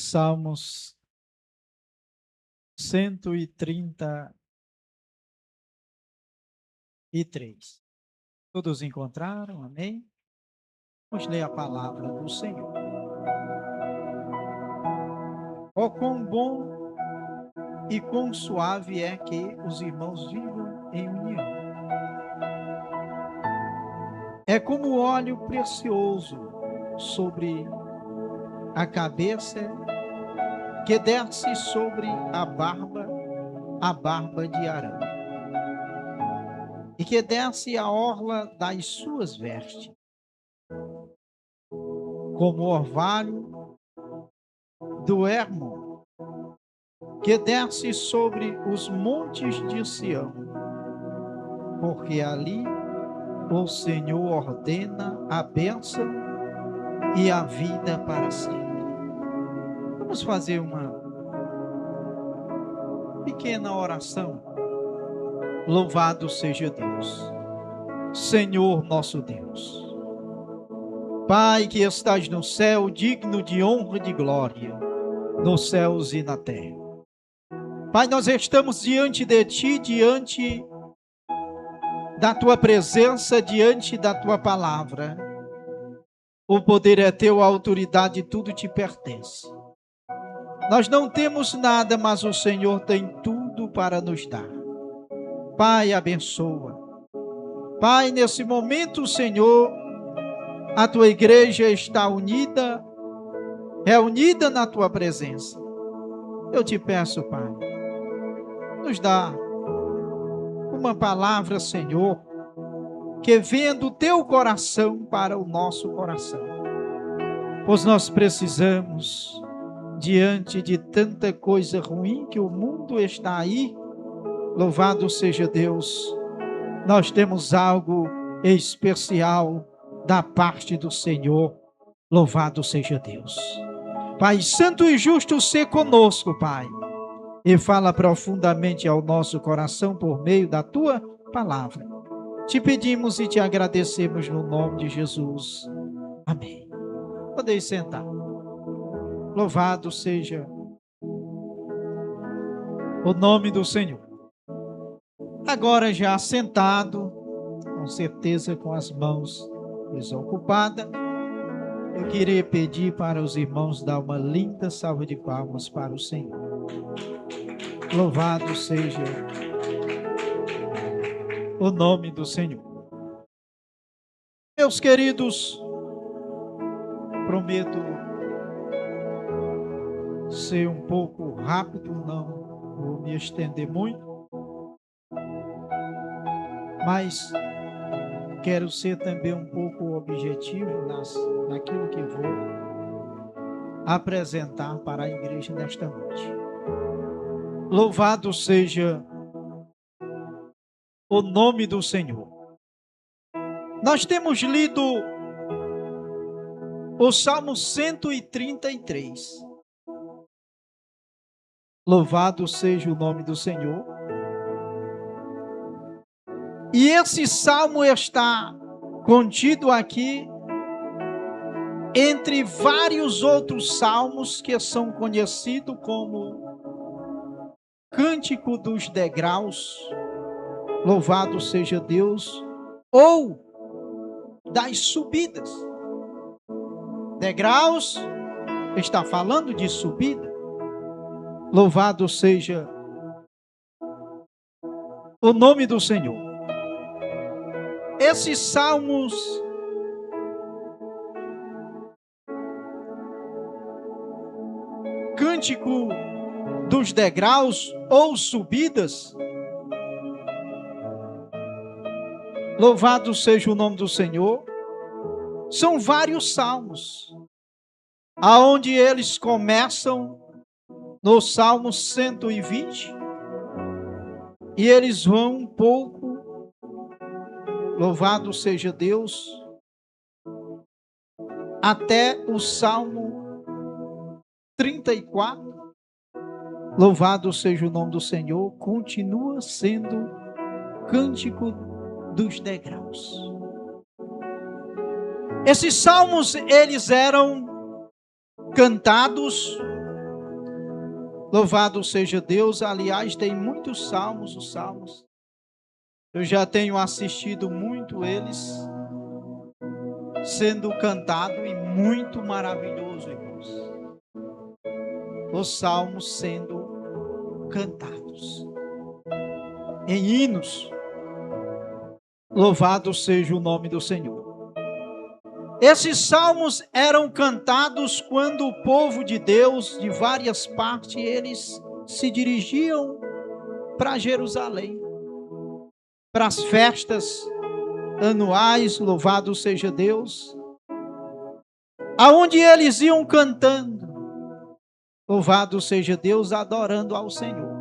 Salmos 133. Todos encontraram? Amém? Vamos ler a palavra do Senhor. Oh, quão bom e quão suave é que os irmãos vivam em união. É como óleo precioso sobre a cabeça, que desce sobre a barba de Arão, e que desce a orla das suas vestes, como o orvalho do Hermon, que desce sobre os montes de Sião, porque ali o Senhor ordena a bênção e a vida para sempre. Vamos fazer uma pequena oração. Louvado seja Deus, Senhor nosso Deus, Pai que estás no céu, digno de honra e de glória, nos céus e na terra. Pai, nós estamos diante de Ti, diante da Tua presença, diante da Tua palavra. O poder é Teu, a autoridade, tudo te pertence. Nós não temos nada, mas o Senhor tem tudo para nos dar. Pai, abençoa. Pai, nesse momento, Senhor, a Tua igreja está unida, reunida na Tua presença. Eu te peço, Pai, nos dá uma palavra, Senhor, que venha do Teu coração para o nosso coração. Pois nós precisamos, diante de tanta coisa ruim que o mundo está aí, louvado seja Deus, nós temos algo especial da parte do Senhor, louvado seja Deus. Pai santo e justo, se conosco, Pai, e fala profundamente ao nosso coração por meio da Tua palavra. Te pedimos e te agradecemos no nome de Jesus. Amém. Podeis sentar. Louvado seja o nome do Senhor. Agora já sentado, com certeza com as mãos desocupadas, eu queria pedir para os irmãos dar uma linda salva de palmas para o Senhor. Louvado seja o nome do Senhor. Meus queridos, prometo ser um pouco rápido, não vou me estender muito, mas quero ser também um pouco objetivo naquilo que vou apresentar para a igreja nesta noite. Louvado seja o nome do Senhor. Nós temos lido o Salmo 133. Louvado seja o nome do Senhor. E esse salmo está contido aqui entre vários outros salmos que são conhecidos como Cântico dos Degraus, louvado seja Deus, ou das subidas. Degraus está falando de subida. Louvado seja o nome do Senhor. Esses salmos Cântico dos Degraus ou subidas, louvado seja o nome do Senhor, são vários salmos, aonde eles começam no Salmo 120 e eles vão um pouco, louvado seja Deus, até o Salmo 34, louvado seja o nome do Senhor, continua sendo Cântico dos Degraus. Esses salmos, eles eram cantados Louvado seja Deus. Aliás, tem muitos salmos, os salmos. Eu já tenho assistido muito eles sendo cantado e muito maravilhoso, irmãos. Os salmos sendo cantados em hinos. Louvado seja o nome do Senhor. Esses salmos eram cantados quando o povo de Deus, de várias partes, eles se dirigiam para Jerusalém, para as festas anuais, louvado seja Deus, aonde eles iam cantando, louvado seja Deus, adorando ao Senhor.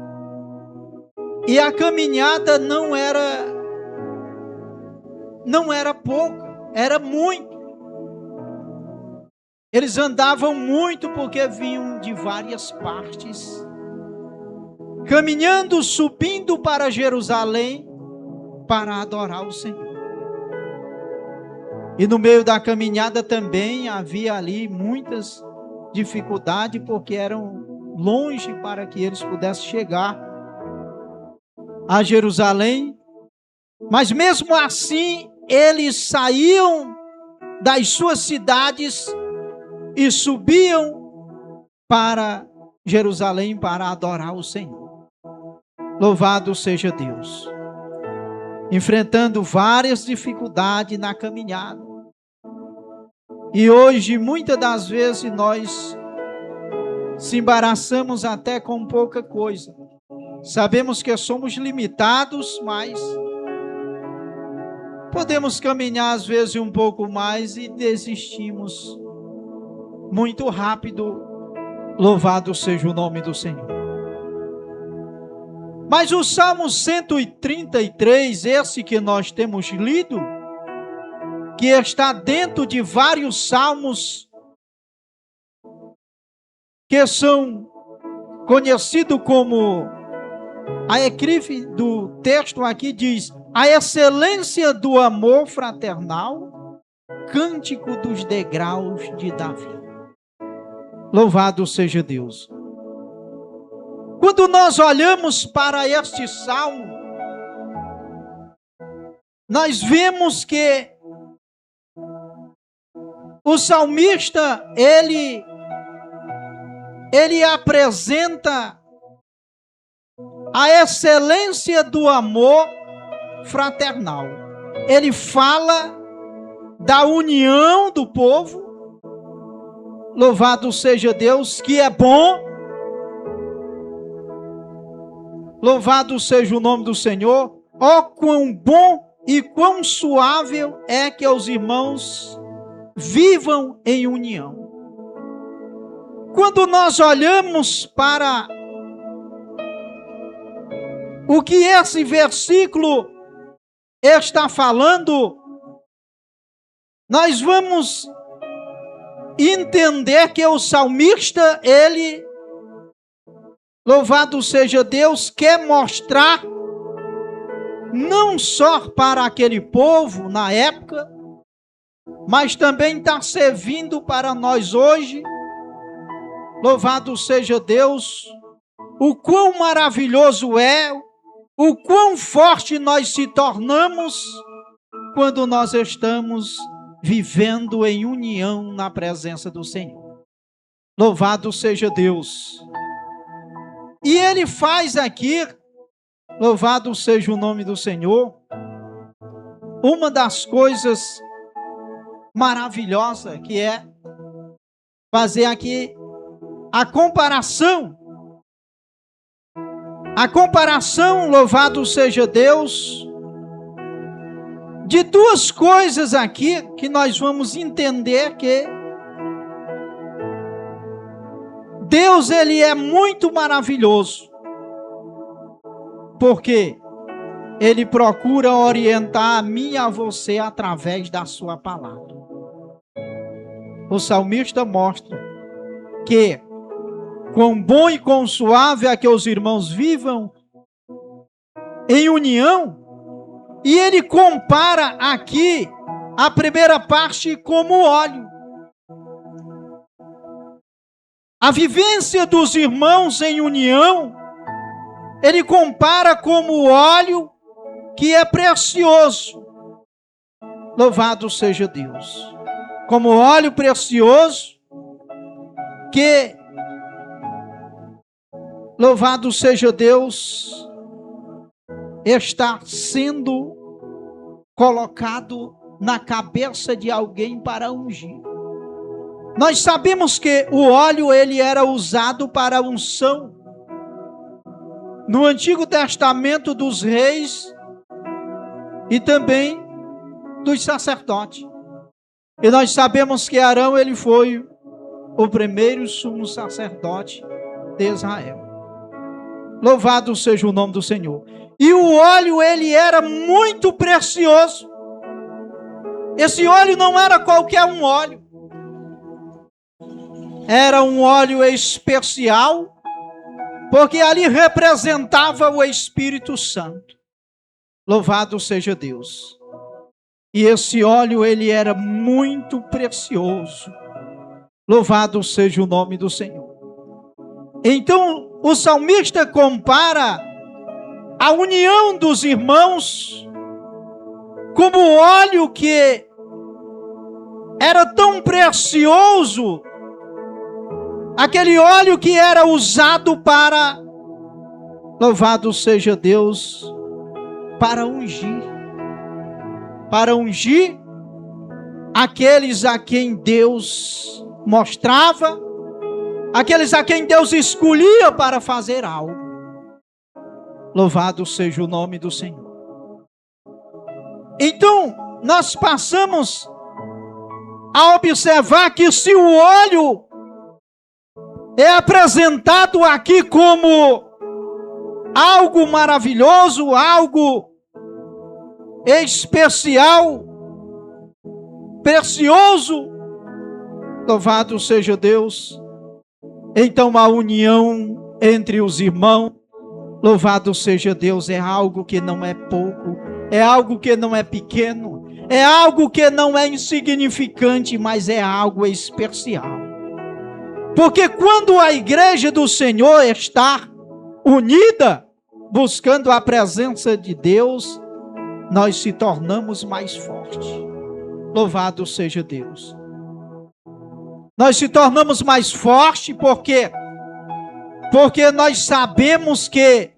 E a caminhada não era pouca, era muito. Eles andavam muito porque vinham de várias partes, caminhando, subindo para Jerusalém para adorar o Senhor. E no meio da caminhada também havia ali muitas dificuldades, porque eram longe para que eles pudessem chegar a Jerusalém. Mas mesmo assim, eles saíam das suas cidades e subiam para Jerusalém para adorar o Senhor. Louvado seja Deus. Enfrentando várias dificuldades na caminhada. E hoje, muitas das vezes, nós se embaraçamos até com pouca coisa. Sabemos que somos limitados, mas podemos caminhar às vezes um pouco mais e desistimos muito rápido. Louvado seja o nome do Senhor. Mas o Salmo 133, esse que nós temos lido, que está dentro de vários salmos que são conhecidos como, a ecrífe do texto aqui diz, a excelência do amor fraternal, cântico dos degraus de Davi. Louvado seja Deus. Quando nós olhamos para este salmo, nós vemos que o salmista, ele apresenta a excelência do amor fraternal. Ele fala da união do povo. Louvado seja Deus, que é bom. Louvado seja o nome do Senhor. Ó, quão bom e quão suave é que os irmãos vivam em união. Quando nós olhamos para o que esse versículo está falando, nós vamos entender que o salmista, ele, louvado seja Deus, quer mostrar não só para aquele povo na época, mas também está servindo para nós hoje. Louvado seja Deus, o quão maravilhoso é, o quão forte nós se tornamos quando nós estamos vivendo em união na presença do Senhor. Louvado seja Deus. E ele faz aqui, louvado seja o nome do Senhor, uma das coisas maravilhosas que é fazer aqui a comparação, louvado seja Deus, de duas coisas aqui que nós vamos entender que Deus, ele é muito maravilhoso, porque ele procura orientar a mim e a você através da sua palavra. O salmista mostra que quão bom e quão suave é que os irmãos vivam em união, e ele compara aqui a primeira parte como óleo. A vivência dos irmãos em união, ele compara como o óleo que é precioso. Louvado seja Deus. Como óleo precioso que, louvado seja Deus, está sendo colocado na cabeça de alguém para ungir. Nós sabemos que o óleo ele era usado para unção. No Antigo Testamento dos reis e também dos sacerdotes. E nós sabemos que Arão ele foi o primeiro sumo sacerdote de Israel. Louvado seja o nome do Senhor. E o óleo ele era muito precioso. Esse óleo não era qualquer um óleo. Era um óleo especial, porque ali representava o Espírito Santo. Louvado seja Deus. E esse óleo ele era muito precioso. Louvado seja o nome do Senhor. Então o salmista compara a união dos irmãos como o óleo que era tão precioso, aquele óleo que era usado para, louvado seja Deus, para ungir aqueles a quem Deus mostrava, aqueles a quem Deus escolhia para fazer algo. Louvado seja o nome do Senhor. Então, nós passamos a observar que se o óleo é apresentado aqui como algo maravilhoso, algo especial, precioso, louvado seja Deus. Então a união entre os irmãos, louvado seja Deus, é algo que não é pouco, é algo que não é pequeno, é algo que não é insignificante, mas é algo especial. Porque quando a igreja do Senhor está unida, buscando a presença de Deus, nós se tornamos mais fortes. Louvado seja Deus. Nós se tornamos mais fortes porque nós sabemos que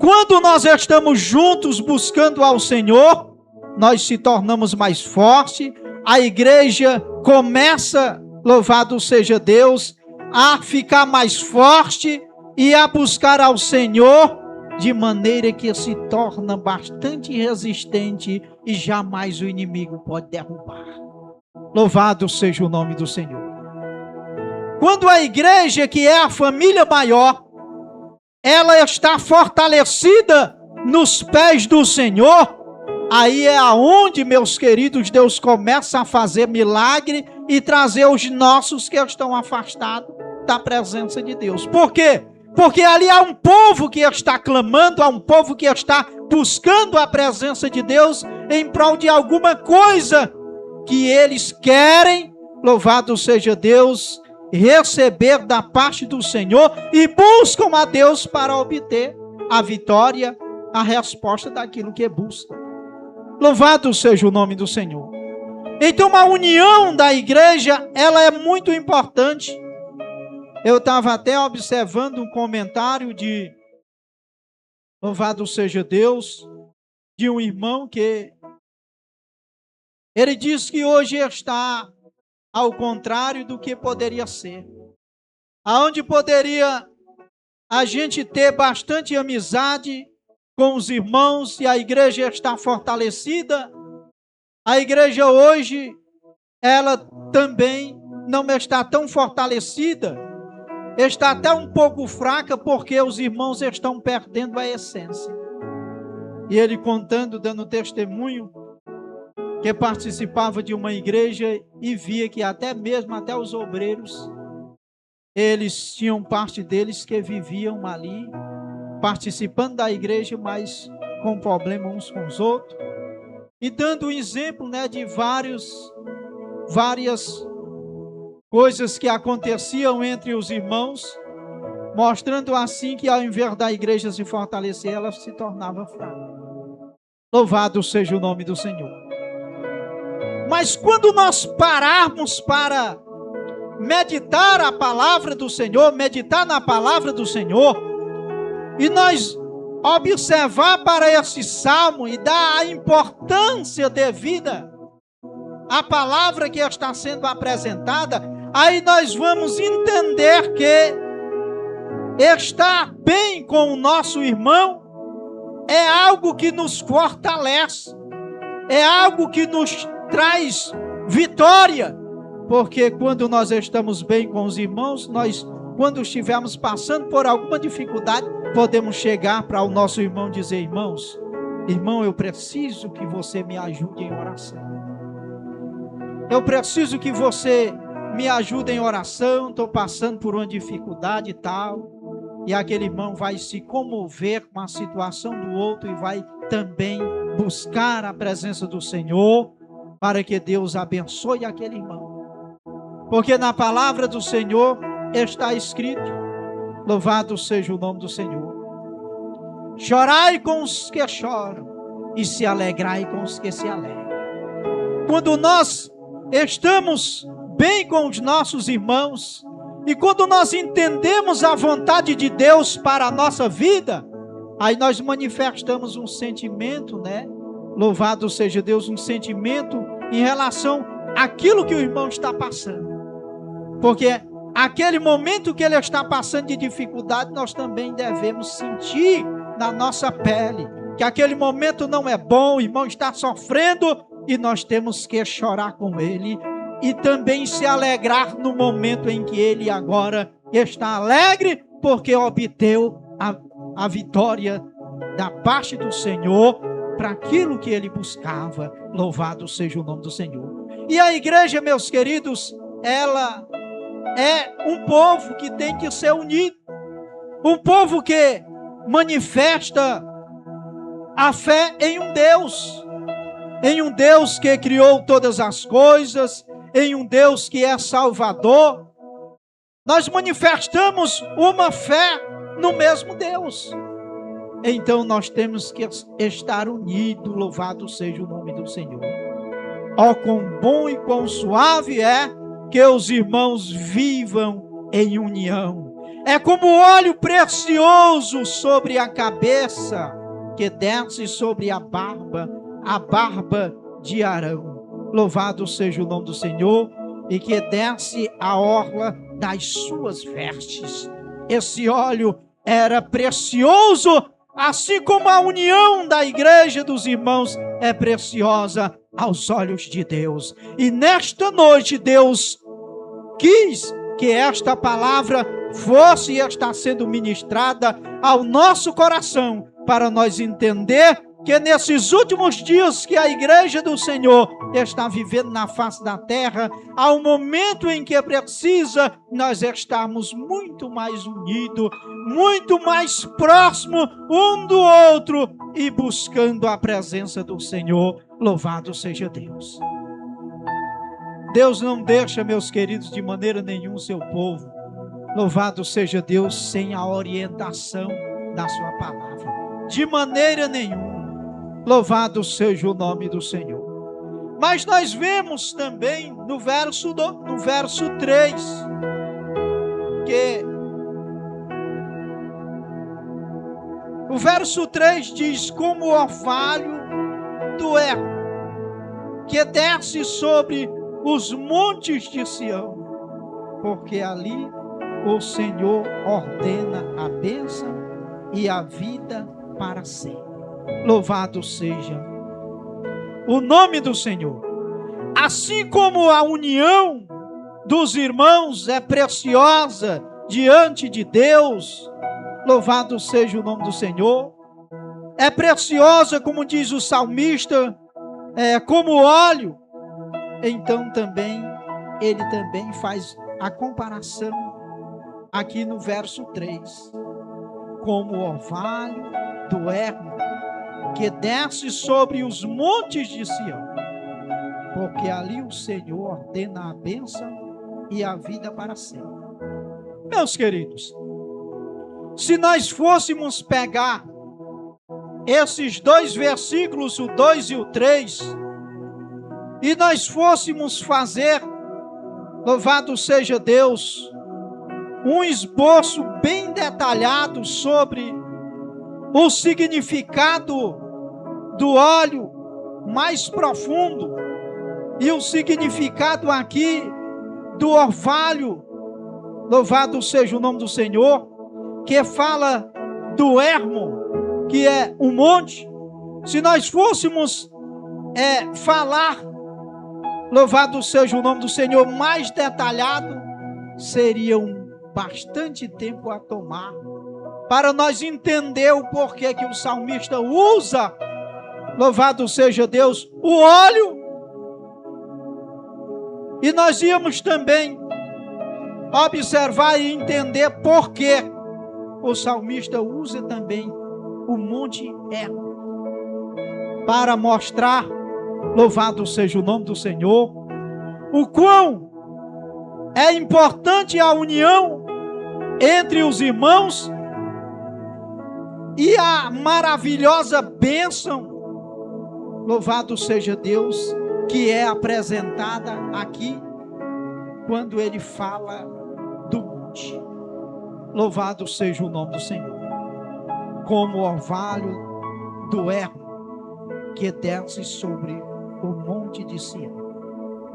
quando nós estamos juntos buscando ao Senhor, nós se tornamos mais fortes. A igreja começa, louvado seja Deus, a ficar mais forte e a buscar ao Senhor, de maneira que se torna bastante resistente e jamais o inimigo pode derrubar. Louvado seja o nome do Senhor. Quando a igreja, que é a família maior, ela está fortalecida nos pés do Senhor, aí é aonde, meus queridos, Deus começa a fazer milagre e trazer os nossos que estão afastados da presença de Deus. Por quê? Porque ali há um povo que está clamando, há um povo que está buscando a presença de Deus em prol de alguma coisa que eles querem, louvado seja Deus, receber da parte do Senhor e buscam a Deus para obter a vitória, a resposta daquilo que buscam. Louvado seja o nome do Senhor. Então a união da igreja, ela é muito importante. Eu estava até observando um comentário de, louvado seja Deus, de um irmão que ele diz que hoje está ao contrário do que poderia ser. Aonde poderia a gente ter bastante amizade com os irmãos e a igreja está fortalecida, a igreja hoje, ela também não está tão fortalecida, está até um pouco fraca, porque os irmãos estão perdendo a essência. E ele contando, dando testemunho, que participava de uma igreja e via que até os obreiros, eles tinham parte deles que viviam ali, participando da igreja, mas com problema uns com os outros, e dando um exemplo, de várias coisas que aconteciam entre os irmãos, mostrando assim que ao invés da igreja se fortalecer, ela se tornava fraca. Louvado seja o nome do Senhor. Mas quando nós pararmos para meditar a palavra do Senhor, meditar na palavra do Senhor, e nós observar para esse salmo e dar a importância devida à palavra que está sendo apresentada, aí nós vamos entender que estar bem com o nosso irmão é algo que nos fortalece, é algo que nos traz vitória, porque quando nós estamos bem com os irmãos, nós, quando estivermos passando por alguma dificuldade, podemos chegar para o nosso irmão e dizer: irmão, eu preciso que você me ajude em oração. Eu preciso que você me ajude em oração, estou passando por uma dificuldade e tal. E aquele irmão vai se comover com a situação do outro e vai também buscar a presença do Senhor para que Deus abençoe aquele irmão. Porque na palavra do Senhor está escrito, louvado seja o nome do Senhor: chorai com os que choram e se alegrai com os que se alegram. Quando nós estamos bem com os nossos irmãos, e quando nós entendemos a vontade de Deus para a nossa vida, aí nós manifestamos um sentimento, né? Louvado seja Deus, um sentimento em relação àquilo que o irmão está passando. Porque aquele momento que ele está passando de dificuldade, nós também devemos sentir na nossa pele que aquele momento não é bom, o irmão está sofrendo e nós temos que chorar com ele e também se alegrar no momento em que ele agora está alegre porque obteve a vitória da parte do Senhor para aquilo que ele buscava. Louvado seja o nome do Senhor. E a igreja, meus queridos, ela é um povo que tem que ser unido, um povo que manifesta a fé em um Deus que criou todas as coisas, em um Deus que é Salvador. Nós manifestamos uma fé no mesmo Deus. Então nós temos que estar unidos. Louvado seja o nome do Senhor. Ó, quão bom e quão suave é que os irmãos vivam em união. É como óleo precioso sobre a cabeça, que desce sobre a barba de Arão. Louvado seja o nome do Senhor, e que desce a orla das suas vestes. Esse óleo era precioso, assim como a união da igreja dos irmãos é preciosa aos olhos de Deus. E nesta noite Deus quis que esta palavra fosse e está sendo ministrada ao nosso coração, para nós entender que nesses últimos dias que a igreja do Senhor está vivendo na face da terra, há um momento em que precisa nós estarmos muito mais unidos, muito mais próximos um do outro e buscando a presença do Senhor. Louvado seja Deus. Deus não deixa, meus queridos, de maneira nenhuma o seu povo, louvado seja Deus, sem a orientação da sua palavra, de maneira nenhuma. Louvado seja o nome do Senhor. Mas nós vemos também no verso 3, que o verso 3 diz: como o orvalho do ermo, que desce sobre os montes de Sião, porque ali o Senhor ordena a bênção e a vida para sempre. Louvado seja o nome do Senhor. Assim como a união dos irmãos é preciosa diante de Deus, louvado seja o nome do Senhor, é preciosa, como diz o salmista, como óleo. Então também, ele também faz a comparação aqui no verso 3, como o orvalho do ermo, que desce sobre os montes de Sião, porque ali o Senhor ordena a bênção e a vida para sempre. Meus queridos, se nós fôssemos pegar esses dois versículos, o 2 e o 3, e nós fôssemos fazer, louvado seja Deus, um esboço bem detalhado sobre o significado do óleo mais profundo e o significado aqui do orvalho, louvado seja o nome do Senhor, que fala do Hermon, que é um monte. Se nós fôssemos falar, louvado seja o nome do Senhor, mais detalhado, seria bastante tempo a tomar para nós entender o porquê que o salmista usa, louvado seja Deus, o óleo. E nós íamos também observar e entender por que o salmista usa também o monte Hermon, para mostrar, louvado seja o nome do Senhor, o quão é importante a união entre os irmãos e a maravilhosa bênção, louvado seja Deus, que é apresentada aqui quando ele fala do monte. Louvado seja o nome do Senhor, como o orvalho do Hermon que desce sobre o monte de Sião.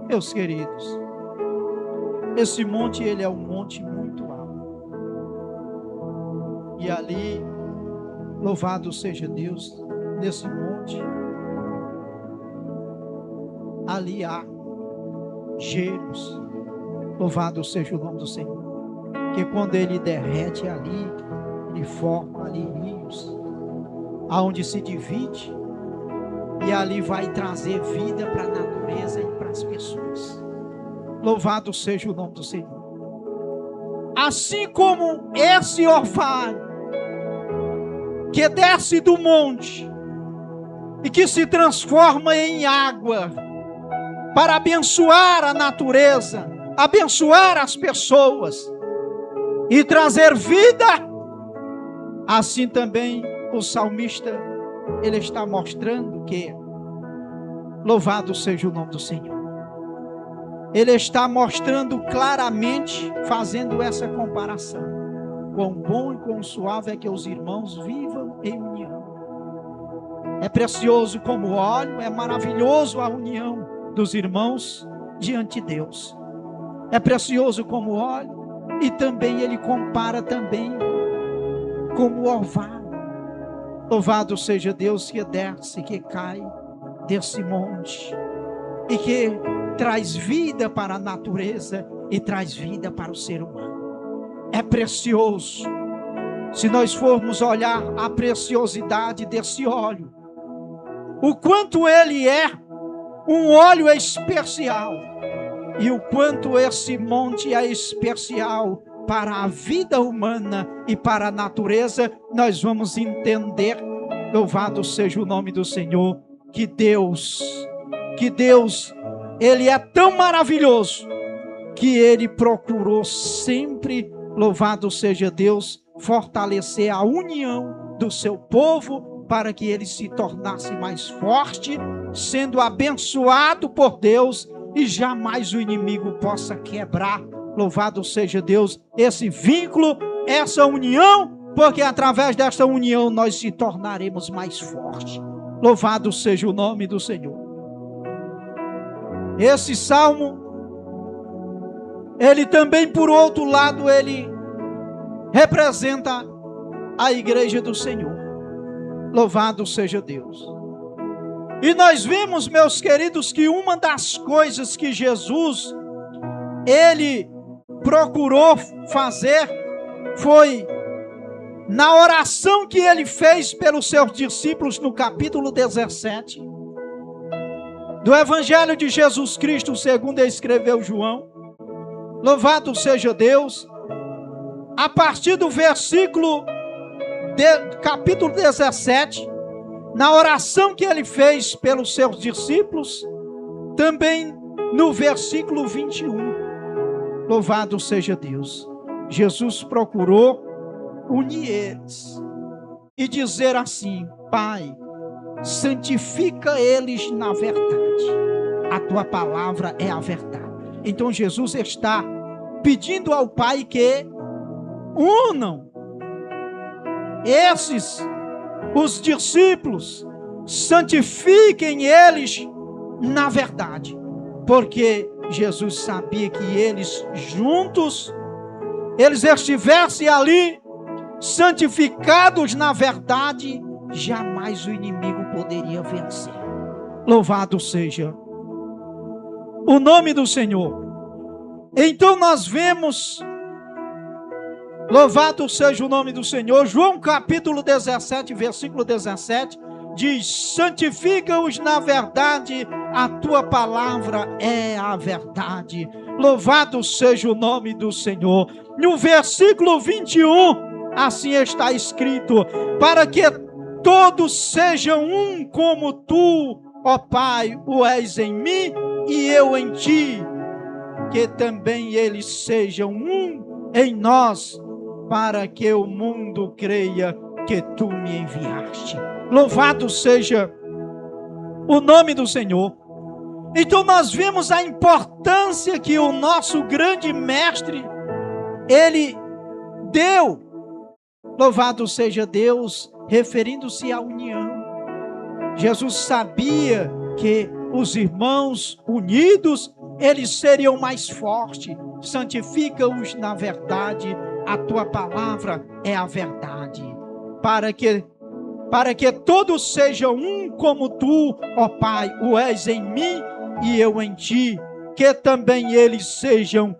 Meus queridos, esse monte, ele é um monte muito alto. E ali, louvado seja Deus, nesse monte, ali há gelos, louvado seja o nome do Senhor, que quando ele derrete ali, ele forma ali rios, aonde se divide, e ali vai trazer vida para a natureza e para as pessoas. Louvado seja o nome do Senhor. Assim como esse orvalho que desce do monte e que se transforma em água para abençoar a natureza, abençoar as pessoas e trazer vida, assim também o salmista, ele está mostrando que, louvado seja o nome do Senhor, ele está mostrando claramente, fazendo essa comparação, quão bom e quão suave é que os irmãos vivam em união. É precioso como óleo, é maravilhoso a união dos irmãos diante de Deus. É precioso como óleo, e também ele compara também como orvalho. Louvado seja Deus, que desce, que cai desse monte e que traz vida para a natureza e traz vida para o ser humano. É precioso. Se nós formos olhar a preciosidade desse óleo, o quanto ele é um óleo especial, e o quanto esse monte é especial para a vida humana e para a natureza, nós vamos entender, louvado seja o nome do Senhor, que Deus, ele é tão maravilhoso, que ele procurou sempre, louvado seja Deus, fortalecer a união do seu povo, para que ele se tornasse mais forte, sendo abençoado por Deus, e jamais o inimigo possa quebrar, louvado seja Deus, esse vínculo, essa união, porque através dessa união nós se tornaremos mais fortes. Louvado seja o nome do Senhor. Esse salmo, ele também, por outro lado, ele representa a igreja do Senhor. Louvado seja Deus. E nós vimos, meus queridos, que uma das coisas que Jesus, ele procurou fazer, foi na oração que ele fez pelos seus discípulos no capítulo 17, do Evangelho de Jesus Cristo, segundo escreveu João. Louvado seja Deus. A partir do versículo capítulo 17, na oração que ele fez pelos seus discípulos, também no versículo 21, Louvado seja Deus. Jesus procurou unir eles e dizer assim: Pai, santifica eles na verdade. A tua palavra é a verdade. Então Jesus está pedindo ao Pai que unam os discípulos, santifiquem eles na verdade, porque Jesus sabia que eles juntos, eles estivessem ali, santificados na verdade, jamais o inimigo poderia vencer. Louvado seja o nome do Senhor. Então nós vemos, louvado seja o nome do Senhor, João capítulo 17, versículo 17, diz: santifica-os na verdade, a tua palavra é a verdade. Louvado seja o nome do Senhor. No versículo 21, assim está escrito: para que todos sejam um como tu, ó Pai, o és em mim e eu em ti, que também eles sejam um em nós, para que o mundo creia que tu me enviaste. Louvado seja o nome do Senhor. Então nós vemos a importância que o nosso grande mestre, ele deu. Louvado seja Deus, referindo-se à união. Jesus sabia que os irmãos unidos, eles seriam mais fortes. Santifica-os na verdade, a tua palavra é a verdade. Para que todos sejam um como tu, ó Pai, o és em mim e eu em ti, que também eles sejam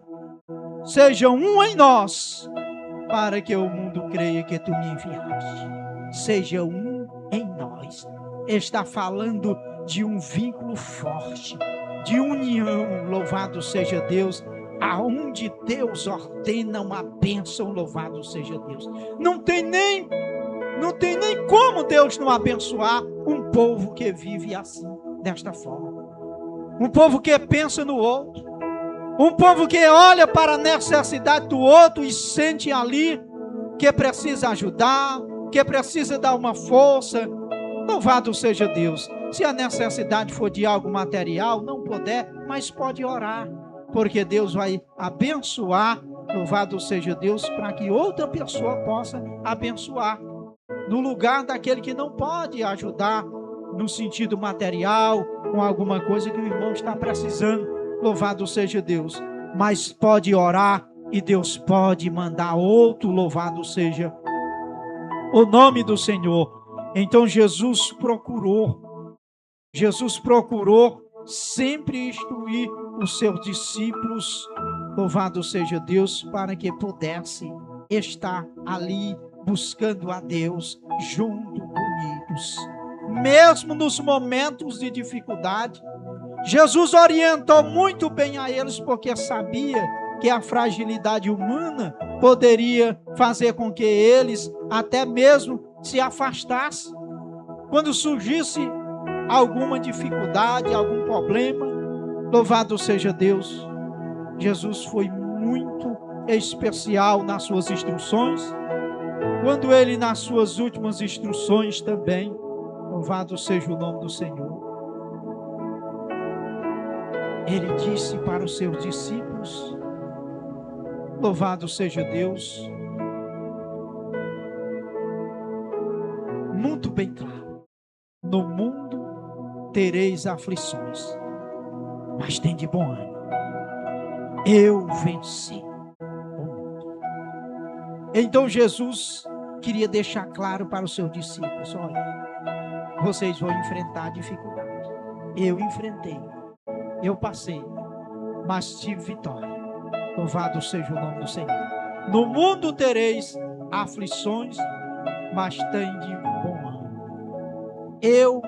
um em nós, para que o mundo creia que tu me enviaste. Seja um em nós. Está falando de um vínculo forte, de união. Louvado seja Deus. Aonde Deus ordena uma bênção, louvado seja Deus. Não tem nem como Deus não abençoar um povo que vive assim, desta forma. Um povo que pensa no outro. Um povo que olha para a necessidade do outro e sente ali que precisa ajudar, que precisa dar uma força. Louvado seja Deus. Se a necessidade for de algo material, não puder, mas pode orar, porque Deus vai abençoar. Louvado seja Deus, para que outra pessoa possa abençoar no lugar daquele que não pode ajudar no sentido material, com alguma coisa que o irmão está precisando. Louvado seja Deus. Mas pode orar e Deus pode mandar outro. Louvado seja o nome do Senhor. Então Jesus procurou sempre instruir os seus discípulos. Louvado seja Deus, para que pudesse estar ali buscando a Deus, junto unidos. Mesmo nos momentos de dificuldade, Jesus orientou muito bem a eles, porque sabia que a fragilidade humana poderia fazer com que eles até mesmo se afastassem. Quando surgisse alguma dificuldade, algum problema, louvado seja Deus, Jesus foi muito especial nas suas instruções. Quando ele, nas suas últimas instruções também, louvado seja o nome do Senhor, ele disse para os seus discípulos, louvado seja Deus, muito bem claro: no mundo tereis aflições, mas tem de bom ânimo, eu venci o mundo. Então Jesus queria deixar claro para os seus discípulos: olha, vocês vão enfrentar dificuldade. Eu enfrentei, eu passei, mas tive vitória. Louvado seja o nome do Senhor. No mundo tereis aflições, mas tem de bom ânimo, eu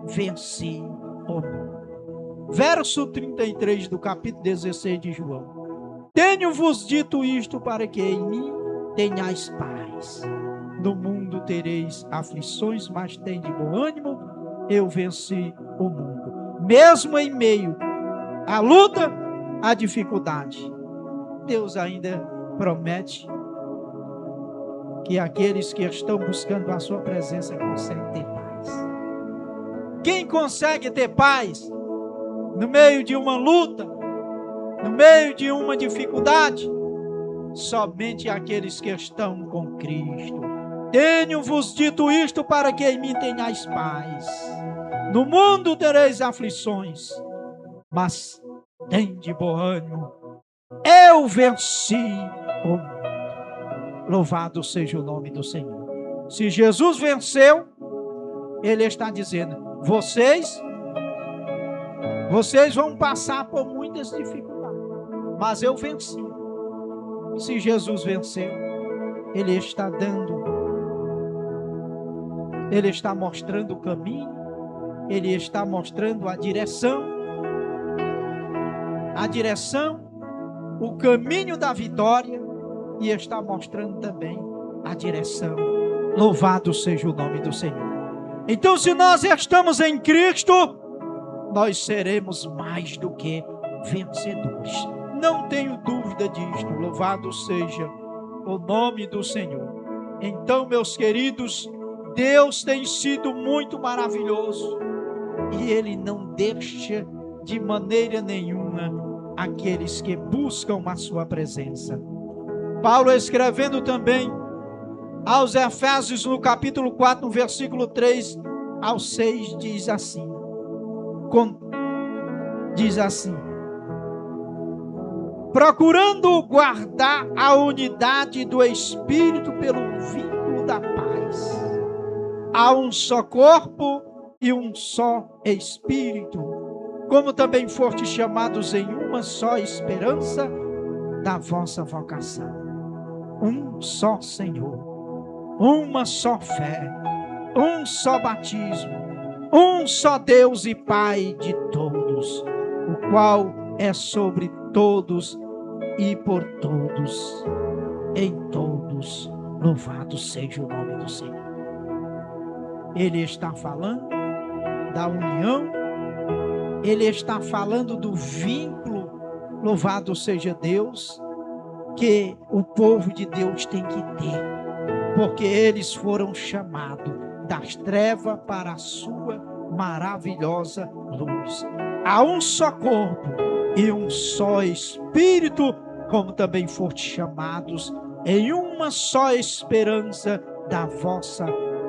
venci o mundo. Verso 33 do capítulo 16 de João: tenho-vos dito isto para que em mim tenhais paz. No mundo tereis aflições, mas tem de bom ânimo, eu venci o mundo. Mesmo em meio à luta, à dificuldade, Deus ainda promete que aqueles que estão buscando a sua presença conseguem ter paz. Quem consegue ter paz no meio de uma luta, no meio de uma dificuldade? Somente aqueles que estão com Cristo. Tenho-vos dito isto para que em mim tenhais paz. No mundo tereis aflições, mas tende bom ânimo. Eu venci o mundo. Louvado seja o nome do Senhor. Se Jesus venceu, Ele está dizendo: vocês vão passar por muitas dificuldades, mas eu venci. Se Jesus venceu, Ele está mostrando o caminho, Ele está mostrando a direção, o caminho da vitória, e está mostrando também a direção. Louvado seja o nome do Senhor. Então, se nós estamos em Cristo, nós seremos mais do que vencedores. Não tenho dúvida disto. Louvado seja o nome do Senhor. Então, meus queridos, Deus tem sido muito maravilhoso e Ele não deixa de maneira nenhuma aqueles que buscam a sua presença. Paulo, escrevendo também aos Efésios, no capítulo 4, no versículo 3 ao 6, diz assim: procurando guardar a unidade do Espírito pelo vínculo da paz. Há um só corpo e um só Espírito, como também fostes chamados em uma só esperança da vossa vocação. Um só Senhor, uma só fé, um só batismo, um só Deus e Pai de todos, o qual é sobre todos e por todos, em todos. Louvado seja o nome do Senhor. Ele está falando da união, Ele está falando do vínculo, louvado seja Deus, que o povo de Deus tem que ter, porque eles foram chamados das trevas para a sua maravilhosa luz. Há um só corpo e um só Espírito, como também foram chamados em uma só esperança da vossa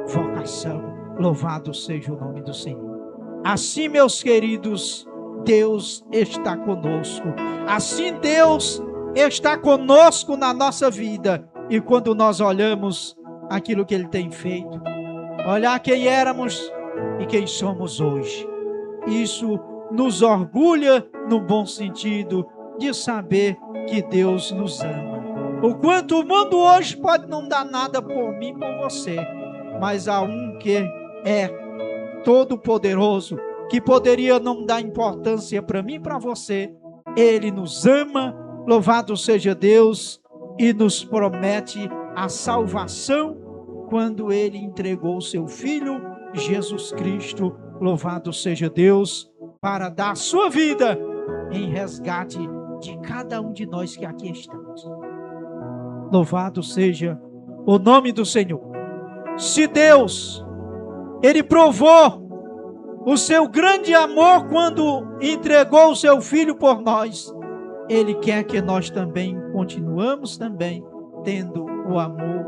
vocação. Louvado seja o nome do Senhor. Assim, meus queridos, Deus está conosco. Assim, Deus está conosco na nossa vida. E quando nós olhamos aquilo que Ele tem feito, olhar quem éramos e quem somos hoje, isso nos orgulha no bom sentido de saber que Deus nos ama. O quanto o mundo hoje pode não dar nada por mim, por você, mas há um que é todo poderoso, que poderia não dar importância para mim e para você. Ele nos ama, louvado seja Deus, e nos promete a salvação quando Ele entregou o seu Filho, Jesus Cristo, louvado seja Deus, para dar a sua vida em resgate de cada um de nós que aqui estamos. Louvado seja o nome do Senhor. Se Deus, Ele provou o seu grande amor quando entregou o seu Filho por nós, Ele quer que nós também continuamos também tendo o amor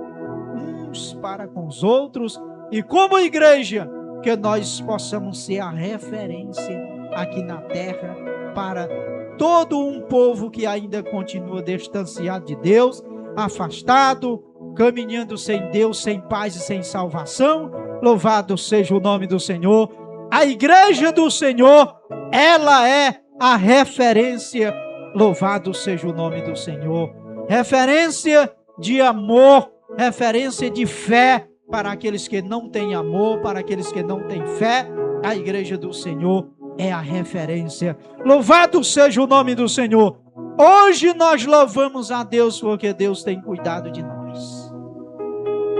uns para com os outros, e como igreja, que nós possamos ser a referência aqui na terra para todo um povo que ainda continua distanciado de Deus, afastado, caminhando sem Deus, sem paz e sem salvação. Louvado seja o nome do Senhor. A igreja do Senhor, ela é a referência. Louvado seja o nome do Senhor. Referência de amor, referência de fé para aqueles que não têm amor, para aqueles que não têm fé. A igreja do Senhor é a referência. Louvado seja o nome do Senhor. Hoje nós louvamos a Deus porque Deus tem cuidado de nós.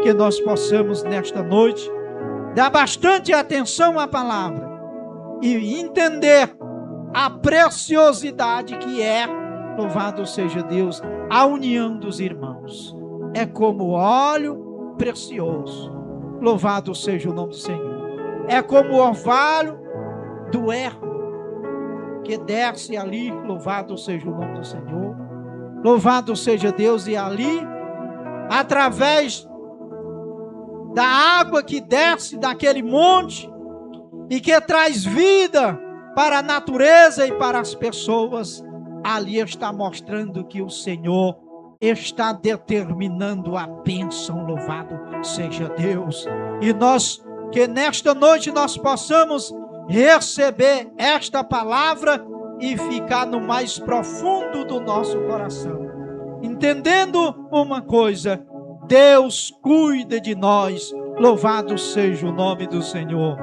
Que nós possamos nesta noite dar bastante atenção à palavra e entender a preciosidade que é louvado seja Deus, a união dos irmãos. É como óleo precioso, louvado seja o nome do Senhor. É como o orvalho do ermo que desce ali, louvado seja o nome do Senhor. Louvado seja Deus, e ali, através da água que desce daquele monte e que traz vida para a natureza e para as pessoas, ali está mostrando que o Senhor está determinando a bênção, louvado seja Deus. E nós, que nesta noite nós possamos receber esta palavra e ficar no mais profundo do nosso coração, entendendo uma coisa: Deus cuida de nós, louvado seja o nome do Senhor.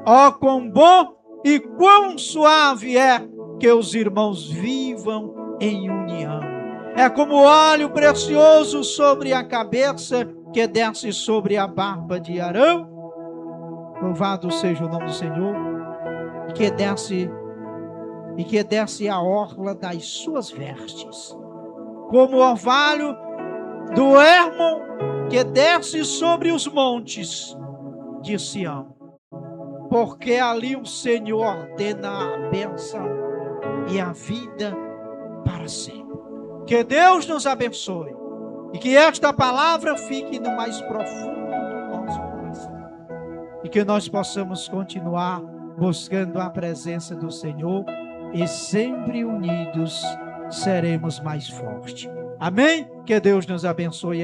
Ó, quão bom e quão suave é que os irmãos vivam em união. É como óleo precioso sobre a cabeça que desce sobre a barba de Arão, louvado seja o nome do Senhor, que desce a orla das suas vestes, como o orvalho do Hermon que desce sobre os montes de Sião, porque ali o Senhor ordena a bênção e a vida para sempre. Que Deus nos abençoe e que esta palavra fique no mais profundo do nosso coração e que nós possamos continuar buscando a presença do Senhor, e sempre unidos seremos mais fortes. Amém? Que Deus nos abençoe.